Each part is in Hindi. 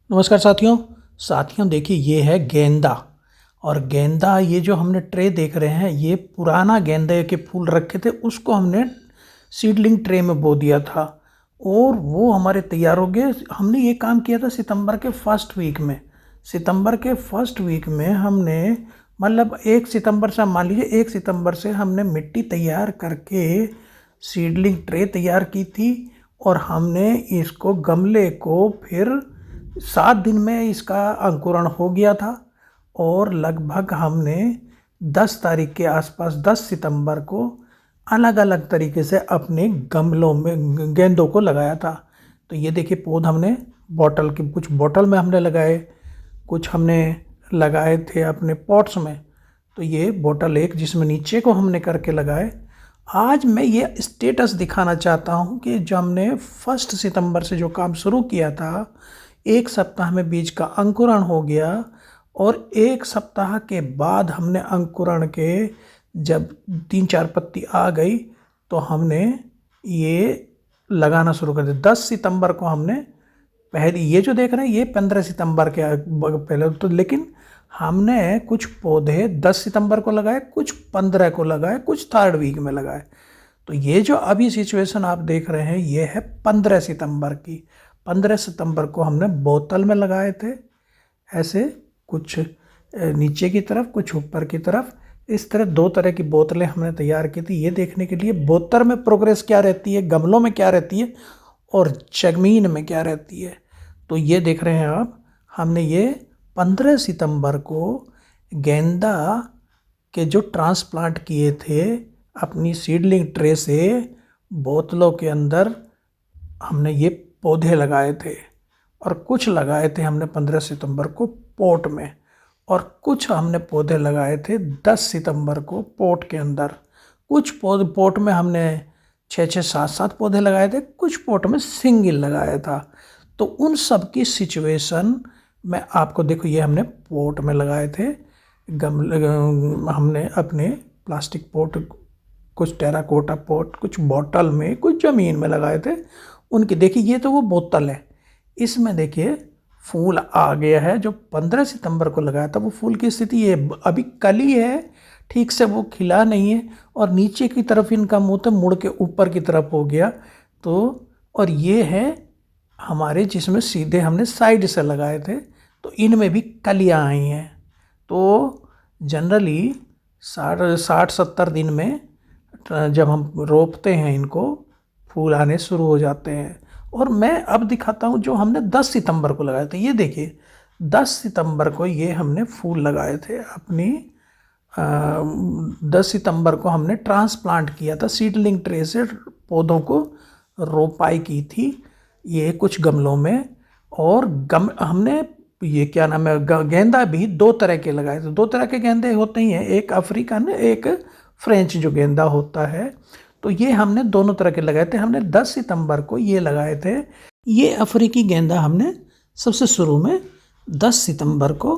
नमस्कार साथियों देखिए ये है गेंदा। और गेंदा ये जो हमने ट्रे देख रहे हैं ये पुराना गेंदे के फूल रखे थे, उसको हमने सीडलिंग ट्रे में बो दिया था और वो हमारे तैयार हो गए। हमने ये काम किया था सितंबर के फर्स्ट वीक में। सितंबर के फर्स्ट वीक में हमने मतलब 1 सितंबर से, मान लीजिए 1 सितंबर से हमने मिट्टी तैयार करके सीडलिंग ट्रे तैयार की थी और हमने इसको गमले को फिर 7 दिन में इसका अंकुरण हो गया था। और लगभग हमने 10 तारीख के आसपास 10 सितंबर को अलग अलग तरीके से अपने गमलों में गेंदों को लगाया था। तो ये देखिए पौध हमने बॉटल के, कुछ बॉटल में हमने लगाए, कुछ हमने लगाए थे अपने पॉट्स में। तो ये बॉटल एक जिसमें नीचे को हमने करके लगाए। आज मैं ये स्टेटस दिखाना चाहता हूँ कि जो हमने 1 सितंबर से जो काम शुरू किया था, 1 सप्ताह में बीज का अंकुरण हो गया और 1 सप्ताह के बाद हमने अंकुरण के जब 3-4 पत्ती आ गई तो हमने ये लगाना शुरू कर दिया। 10 सितंबर को हमने पहले, ये जो देख रहे हैं ये 15 सितंबर के पहले तो, लेकिन हमने कुछ पौधे 10 सितंबर को लगाए, कुछ 15 को लगाए, कुछ 3rd वीक में लगाए। तो ये जो अभी सिचुएशन आप देख रहे हैं ये है 15 सितंबर की। 15 सितंबर को हमने बोतल में लगाए थे, ऐसे कुछ नीचे की तरफ कुछ ऊपर की तरफ, इस तरह 2 तरह की बोतलें हमने तैयार की थी ये देखने के लिए बोतल में प्रोग्रेस क्या रहती है, गमलों में क्या रहती है और जमीन में क्या रहती है। तो ये देख रहे हैं आप, हमने ये 15 सितंबर को गेंदा के जो ट्रांसप्लांट किए थे अपनी सीडलिंग ट्रे से बोतलों के अंदर हमने ये पौधे लगाए थे। और कुछ लगाए थे हमने 15 सितंबर को पॉट में और कुछ हमने पौधे लगाए थे 10 सितंबर को पॉट के अंदर। कुछ पॉट में हमने 6-6, 7-7 पौधे लगाए थे, कुछ पॉट में सिंगल लगाया था। तो उन सब की सिचुएशन मैं आपको, देखो ये हमने पॉट में लगाए थे गमले, हमने अपने प्लास्टिक पॉट, कुछ टेराकोटा पॉट, कुछ बॉटल में, कुछ ज़मीन में लगाए थे उनकी। देखिए ये तो वो बोतल है, इसमें देखिए फूल आ गया है। जो 15 सितंबर को लगाया था वो फूल की स्थिति ये अभी कली है, ठीक से वो खिला नहीं है और नीचे की तरफ इनका मुंह तो मुड़ के ऊपर की तरफ हो गया। तो और ये है हमारे जिसमें सीधे हमने साइड से लगाए थे, तो इनमें भी कलियां आई हैं। तो जनरली 60-70 दिन में जब हम रोपते हैं इनको, फूल आने शुरू हो जाते हैं। और मैं अब दिखाता हूँ जो हमने 10 सितंबर को लगाए थे। ये देखिए 10 सितंबर को ये हमने फूल लगाए थे अपनी 10 सितंबर को हमने ट्रांसप्लांट किया था सीडलिंग ट्रे से, पौधों को रोपाई की थी ये कुछ गमलों में। और हमने ये क्या नाम है, गेंदा भी 2 तरह के लगाए थे। 2 तरह के गेंदे होते ही हैं, एक अफ्रीकन, एक फ्रेंच जो गेंदा होता है। तो ये हमने दोनों तरह के लगाए थे। हमने 10 सितंबर को ये लगाए थे। ये अफ्रीकी गेंदा हमने सबसे शुरू में 10 सितंबर को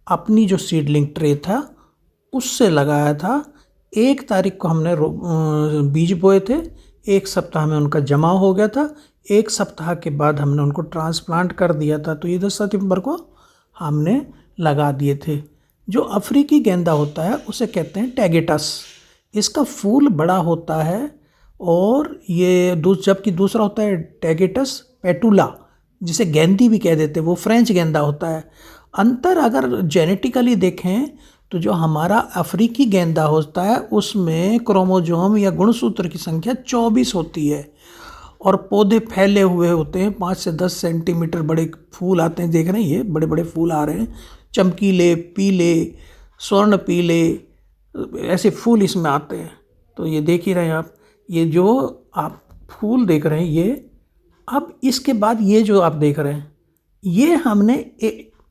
अपनी जो सीडलिंग ट्रे था उससे लगाया था। 1 तारीख को हमने बीज बोए थे, 1 सप्ताह में उनका जमा हो गया था। 1 सप्ताह के बाद हमने उनको ट्रांसप्लांट कर दिया था। तो ये 10 सितंबर को हमने लगा दिए थे। जो अफ्रीकी गेंदा होता है उसे कहते हैं टैगेटस। इसका फूल बड़ा होता है और ये जबकि दूसरा होता है टैगेटस पेटुला, जिसे गेंदी भी कह देते हैं, वो फ्रेंच गेंदा होता है। अंतर अगर जेनेटिकली देखें तो जो हमारा अफ्रीकी गेंदा होता है उसमें क्रोमोजोम या गुणसूत्र की संख्या 24 होती है और पौधे फैले हुए होते हैं, 5 से 10 सेंटीमीटर बड़े फूल आते हैं। देख रहे हैं ये बड़े बड़े फूल आ रहे हैं, चमकीले पीले, स्वर्ण पीले, ऐसे फूल इसमें आते हैं। तो ये देख ही रहे हैं आप, ये जो आप फूल देख रहे हैं ये। अब इसके बाद ये जो आप देख रहे हैं ये हमने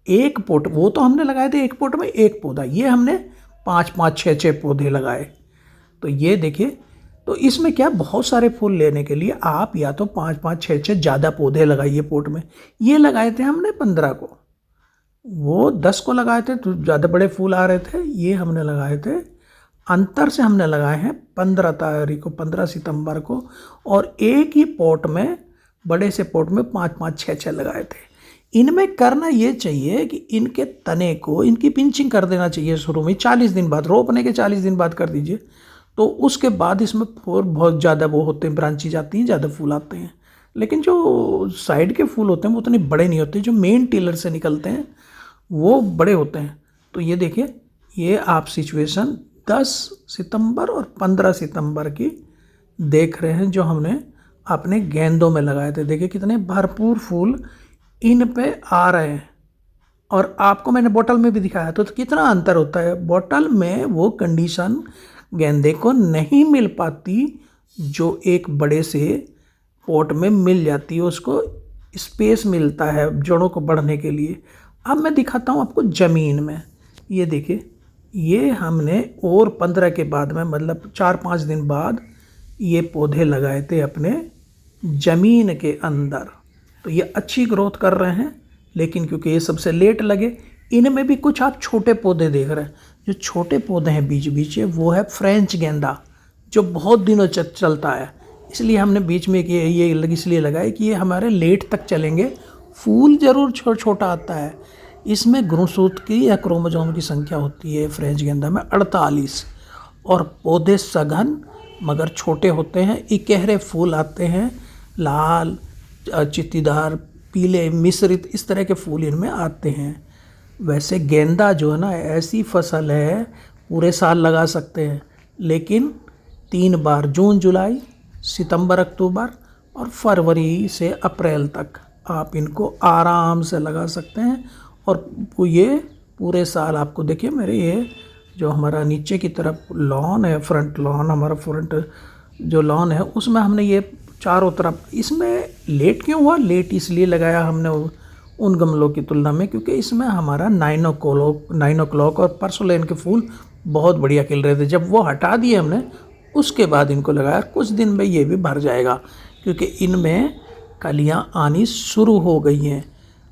एक पोट, वो तो हमने लगाए थे एक पोट में एक पौधा, ये हमने 5-5, 6-6 पौधे लगाए। तो ये देखिए, तो इसमें क्या, बहुत सारे फूल लेने के लिए आप या तो 5-5, 6-6 ज़्यादा पौधे लगाइए पोट में। ये लगाए थे हमने 15 को, वो 10 को लगाए थे तो ज़्यादा बड़े फूल आ रहे थे। ये हमने लगाए थे, अंतर से हमने लगाए हैं 15 तारीख को, 15 सितंबर को। और एक ही पॉट में, बड़े से पॉट में 5-5, 6-6 लगाए थे। इनमें करना ये चाहिए कि इनके तने को इनकी पिंचिंग कर देना चाहिए शुरू में 40 दिन बाद, रोपने के 40 दिन बाद कर दीजिए। तो उसके बाद इसमें फूल बहुत ज़्यादा वो होते हैं, ब्रांचेज आती हैं, ज़्यादा फूल आते हैं। लेकिन जो साइड के फूल होते हैं वो उतने बड़े नहीं होते, जो मेन टिलर से निकलते हैं वो बड़े होते हैं। तो ये देखिए, ये आप सिचुएशन 10 सितंबर और 15 सितंबर की देख रहे हैं जो हमने अपने गेंदों में लगाए थे। देखिए कितने भरपूर फूल इन पे आ रहे हैं। और आपको मैंने बोतल में भी दिखाया तो कितना अंतर होता है। बोतल में वो कंडीशन गेंदे को नहीं मिल पाती जो एक बड़े से पॉट में मिल जाती है, उसको स्पेस मिलता है जड़ों को बढ़ने के लिए। अब मैं दिखाता हूँ आपको ज़मीन में। ये देखिए, ये हमने और 15 के बाद में, मतलब 4-5 दिन बाद ये पौधे लगाए थे अपने ज़मीन के अंदर। तो ये अच्छी ग्रोथ कर रहे हैं, लेकिन क्योंकि ये सबसे लेट लगे, इनमें भी कुछ आप छोटे पौधे देख रहे हैं। जो छोटे पौधे हैं बीच बीच में, वो है फ्रेंच गेंदा, जो बहुत दिनों चलता है। इसलिए हमने बीच में ये इसलिए लगाया कि ये हमारे लेट तक चलेंगे। फूल ज़रूर छोटा आता है। इसमें गुणसूत्र की या क्रोमोसोम की संख्या होती है फ्रेंच गेंदा में 48, और पौधे सघन मगर छोटे होते हैं। इकहरे फूल आते हैं, लाल, चित्तीदार, पीले, मिश्रित, इस तरह के फूल इनमें आते हैं। वैसे गेंदा जो है ना, ऐसी फसल है पूरे साल लगा सकते हैं, लेकिन 3 बार, जून जुलाई, सितंबर अक्टूबर और फरवरी से अप्रैल तक आप इनको आराम से लगा सकते हैं। और ये पूरे साल आपको देखिए, मेरे ये जो हमारा नीचे की तरफ लॉन है, फ्रंट लॉन, हमारा फ्रंट जो लॉन है, उसमें हमने ये चारों तरफ, इसमें लेट क्यों हुआ, लेट इसलिए लगाया हमने उन गमलों की तुलना में क्योंकि इसमें हमारा 9 o'clock और पर्सोलेन के फूल बहुत बढ़िया खिल रहे थे। जब वो हटा दिए हमने, उसके बाद इनको लगाया। कुछ दिन में ये भी भर जाएगा क्योंकि इनमें कलियां आनी शुरू हो गई हैं।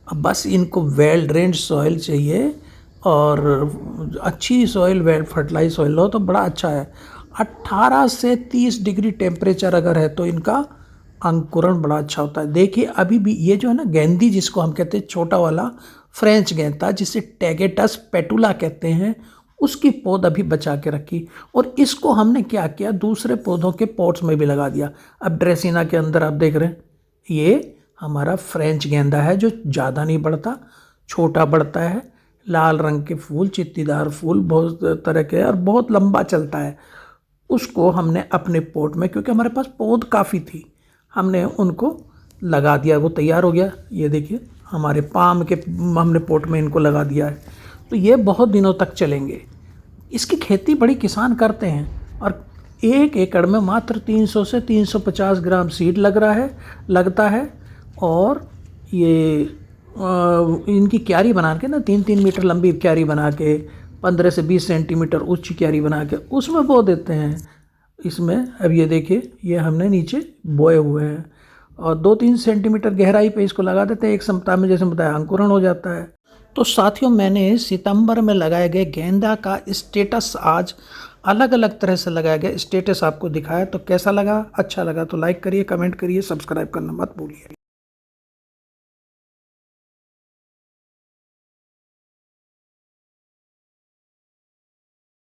अब बस इनको वेल ड्रेन्ड सॉइल चाहिए, और अच्छी सॉइल, वेल फर्टिलाइज सॉइल हो तो बड़ा अच्छा है। 18 से 30 डिग्री टेम्परेचर अगर है तो इनका अंकुरण बड़ा अच्छा होता है। देखिए अभी भी ये जो है ना गेंदी, जिसको हम कहते हैं छोटा वाला फ्रेंच गेंदा, जिसे टैगेटस पेटुला कहते हैं, उसकी पौध अभी बचा के रखी। और इसको हमने क्या किया, दूसरे पौधों के पॉट्स में भी लगा दिया। अब ड्रेसिना के अंदर आप देख रहे हैं, ये हमारा फ्रेंच गेंदा है जो ज़्यादा नहीं बढ़ता, छोटा बढ़ता है, लाल रंग के फूल, चित्तीदार फूल बहुत तरह के, और बहुत लंबा चलता है। उसको हमने अपने पॉट में, क्योंकि हमारे पास पौध काफ़ी थी, हमने उनको लगा दिया। वो तैयार हो गया। ये देखिए हमारे पाम के हमने पॉट में इनको लगा दिया है। तो ये बहुत दिनों तक चलेंगे। इसकी खेती बड़ी किसान करते हैं, और 1 एकड़ में मात्र 300 से 350 ग्राम सीड लगता है। और ये इनकी क्यारी बना के ना, 3-3 मीटर लंबी क्यारी बना के, 15 से 20 सेंटीमीटर ऊंची क्यारी बना के उसमें बो देते हैं। इसमें अब ये देखिए, ये हमने नीचे बोए हुए हैं, और 2-3 सेंटीमीटर गहराई पे इसको लगा देते हैं। 1 सप्ताह में, जैसे बताया, अंकुरण हो जाता है। तो साथियों, मैंने सितंबर में लगाए गए गेंदा का स्टेटस आज अलग अलग तरह से लगाया गया स्टेटस आपको दिखाया। तो कैसा लगा? अच्छा लगा तो लाइक करिए, कमेंट करिए, सब्सक्राइब करना मत भूलिए।